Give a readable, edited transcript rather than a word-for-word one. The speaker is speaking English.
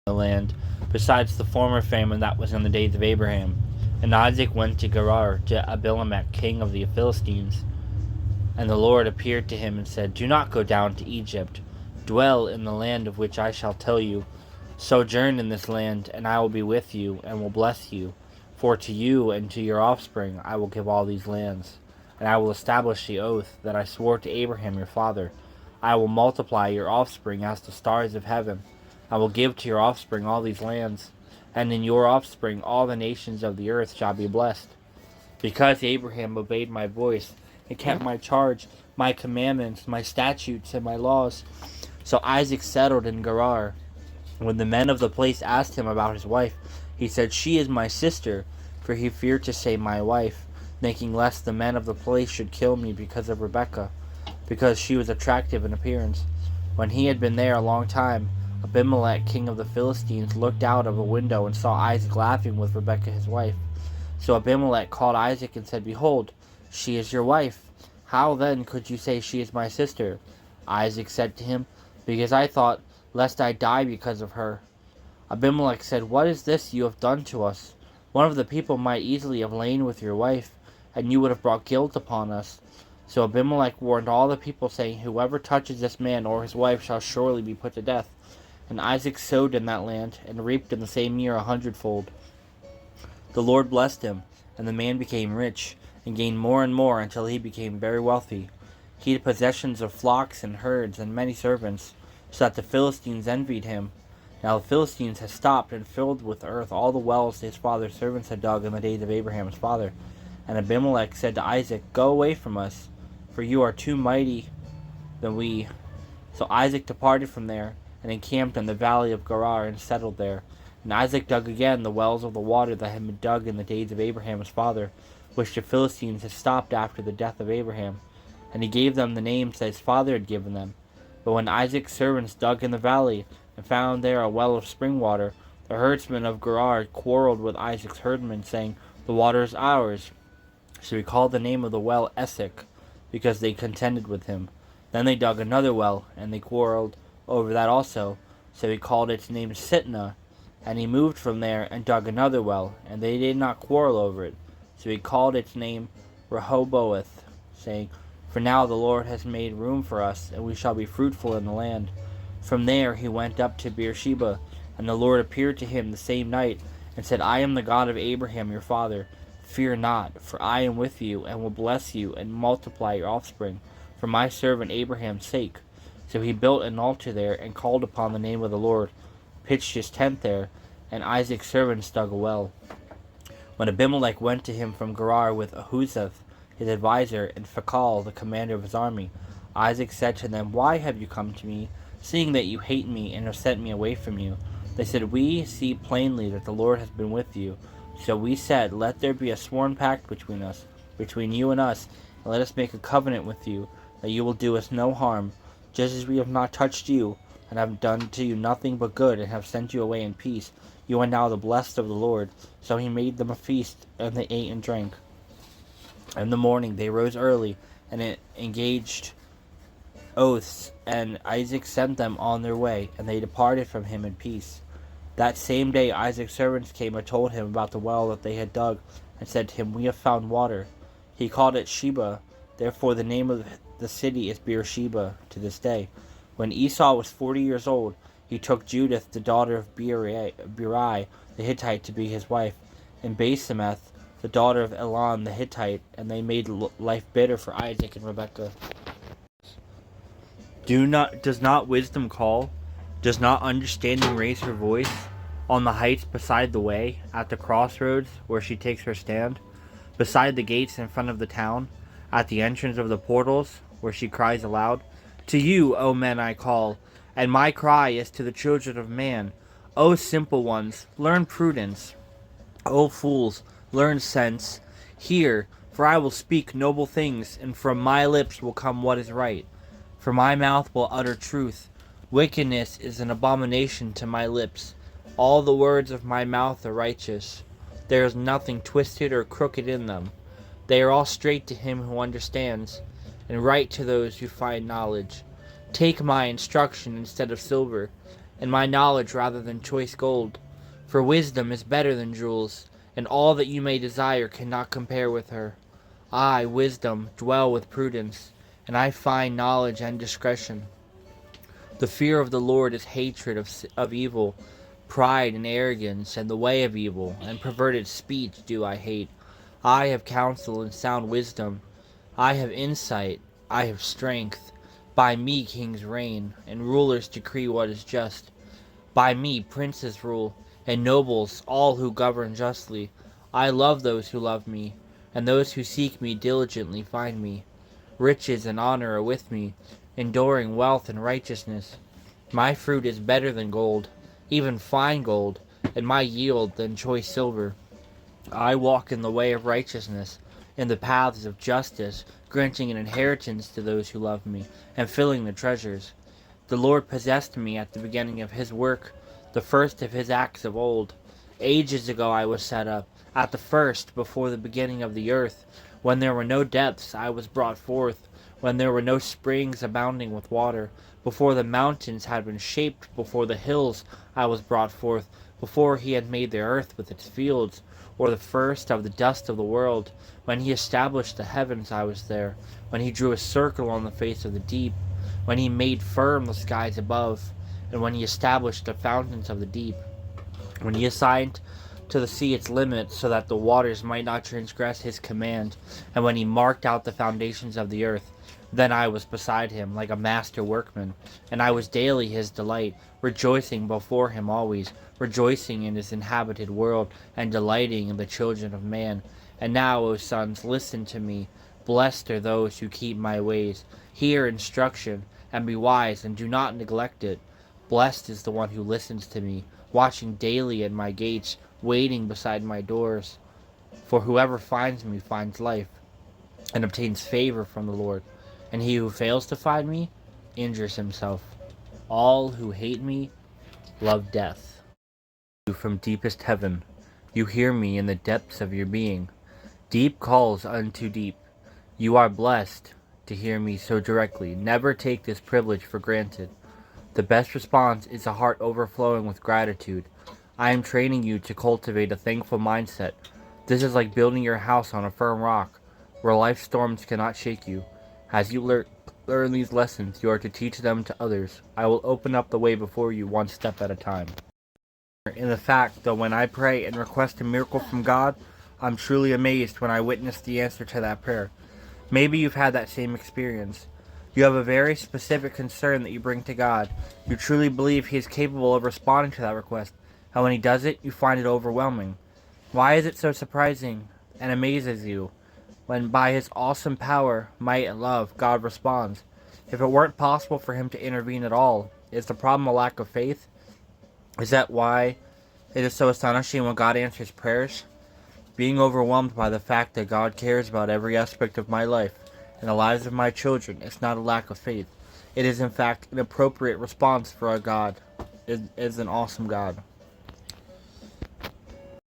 the land, besides the former famine that was in the days of Abraham. And Isaac went to Gerar, to Abimelech, king of the Philistines. And the Lord appeared to him and said, Do not go down to Egypt. Dwell in the land of which I shall tell you. Sojourn in this land, and I will be with you, and will bless you. For to you and to your offspring I will give all these lands. And I will establish the oath that I swore to Abraham your father. I will multiply your offspring as the stars of heaven. I will give to your offspring all these lands, and in your offspring all the nations of the earth shall be blessed. Because Abraham obeyed my voice, and kept my charge, my commandments, my statutes, and my laws. So Isaac settled in Gerar. When the men of the place asked him about his wife, he said, She is my sister, for he feared to say my wife, thinking lest the men of the place should kill me because of Rebekah, because she was attractive in appearance. When he had been there a long time, Abimelech, king of the Philistines, looked out of a window and saw Isaac laughing with Rebekah his wife. So Abimelech called Isaac and said, Behold, she is your wife. How then could you say she is my sister? Isaac said to him, Because I thought, lest I die because of her. Abimelech said, What is this you have done to us? One of the people might easily have lain with your wife, and you would have brought guilt upon us. So Abimelech warned all the people, saying, Whoever touches this man or his wife shall surely be put to death. And Isaac sowed in that land, and reaped in the same year 100-fold. The Lord blessed him, and the man became rich, and gained more and more until he became very wealthy. He had possessions of flocks and herds and many servants, so that the Philistines envied him. Now the Philistines had stopped and filled with earth all the wells his father's servants had dug in the days of Abraham his father. And Abimelech said to Isaac, Go away from us, for you are too mighty than we. So Isaac departed from there, and encamped in the valley of Gerar, and settled there. And Isaac dug again the wells of the water that had been dug in the days of Abraham his father, which the Philistines had stopped after the death of Abraham. And he gave them the names that his father had given them. But when Isaac's servants dug in the valley, and found there a well of spring water, the herdsmen of Gerar quarreled with Isaac's herdmen, saying, The water is ours. So he called the name of the well Esek, because they contended with him. Then they dug another well, and they quarreled over that also. So he called its name Sitnah. And he moved from there and dug another well, and they did not quarrel over it. So he called its name Rehoboth, saying, For now the Lord has made room for us, and we shall be fruitful in the land. From there he went up to Beersheba, and the Lord appeared to him the same night, and said, I am the God of Abraham your father. Fear not, for I am with you, and will bless you, and multiply your offspring, for my servant Abraham's sake. So he built an altar there, and called upon the name of the Lord, pitched his tent there, and Isaac's servants dug a well. When Abimelech went to him from Gerar with Ahuzeth, his adviser, and Phicol, the commander of his army, Isaac said to them, Why have you come to me, seeing that you hate me and have sent me away from you? They said, We see plainly that the Lord has been with you. So we said, Let there be a sworn pact between us, between you and us, and let us make a covenant with you, that you will do us no harm, just as we have not touched you, and have done to you nothing but good, and have sent you away in peace. You are now the blessed of the Lord. So he made them a feast, and they ate and drank. In the morning they rose early, and engaged oaths, and Isaac sent them on their way, and they departed from him in peace. That same day Isaac's servants came and told him about the well that they had dug, and said to him, We have found water. He called it Sheba, therefore the name of the city is Beersheba to this day. When Esau was 40 years old, he took Judith, the daughter of Beeri the Hittite, to be his wife, and Basemeth, the daughter of Elon the Hittite, and they made life bitter for Isaac and Rebekah. Does not wisdom call? Does not understanding raise her voice? On the heights beside the way, at the crossroads where she takes her stand, beside the gates in front of the town, at the entrance of the portals where she cries aloud, To you, O men, I call, and my cry is to the children of man. O simple ones, learn prudence. O fools, learn sense. Hear, for I will speak noble things, and from my lips will come what is right. For my mouth will utter truth. Wickedness is an abomination to my lips. All the words of my mouth are righteous. There is nothing twisted or crooked in them. They are all straight to him who understands, and right to those who find knowledge. Take my instruction instead of silver, and my knowledge rather than choice gold. For wisdom is better than jewels, and all that you may desire cannot compare with her. I, wisdom, dwell with prudence, and I find knowledge and discretion. The fear of the Lord is hatred of evil. Pride and arrogance and the way of evil, and perverted speech do I hate. I have counsel and sound wisdom. I have insight. I have strength. By me kings reign, and rulers decree what is just. By me princes rule, and nobles, all who govern justly. I love those who love me, and those who seek me diligently find me. Riches and honor are with me, enduring wealth and righteousness. My fruit is better than gold, even fine gold, and my yield than choice silver. I walk in the way of righteousness, in the paths of justice, granting an inheritance to those who love me, and filling the treasures. The Lord possessed me at the beginning of his work, the first of his acts of old. Ages ago I was set up, at the first, before the beginning of the earth. When there were no depths I was brought forth, when there were no springs abounding with water. Before the mountains had been shaped, before the hills I was brought forth, before he had made the earth with its fields, or the first of the dust of the world. When he established the heavens I was there, when he drew a circle on the face of the deep, when he made firm the skies above, and when he established the fountains of the deep, when he assigned to the sea its limits so that the waters might not transgress his command, and when he marked out the foundations of the earth. Then I was beside him like a master workman, and I was daily his delight, rejoicing before him always, rejoicing in his inhabited world, and delighting in the children of man. And now, O sons, listen to me. Blessed are those who keep my ways. Hear instruction, and be wise, and do not neglect it. Blessed is the one who listens to me, watching daily at my gates, waiting beside my doors. For whoever finds me finds life, and obtains favor from the Lord. And he who fails to find me injures himself. All who hate me love death. From deepest heaven, you hear me in the depths of your being. Deep calls unto deep. You are blessed to hear me so directly. Never take this privilege for granted. The best response is a heart overflowing with gratitude. I am training you to cultivate a thankful mindset. This is like building your house on a firm rock, where life storms cannot shake you. As you learn these lessons, you are to teach them to others. I will open up the way before you one step at a time. In the fact that when I pray and request a miracle from God, I'm truly amazed when I witness the answer to that prayer. Maybe you've had that same experience. You have a very specific concern that you bring to God. You truly believe he is capable of responding to that request, and when he does it, you find it overwhelming. Why is it so surprising and amazes you when by his awesome power, might, and love, God responds? If it weren't possible for him to intervene at all, is the problem a lack of faith? Is that why it is so astonishing when God answers prayers? Being overwhelmed by the fact that God cares about every aspect of my life and the lives of my children is not a lack of faith. It is in fact an appropriate response for our God. It is an awesome God.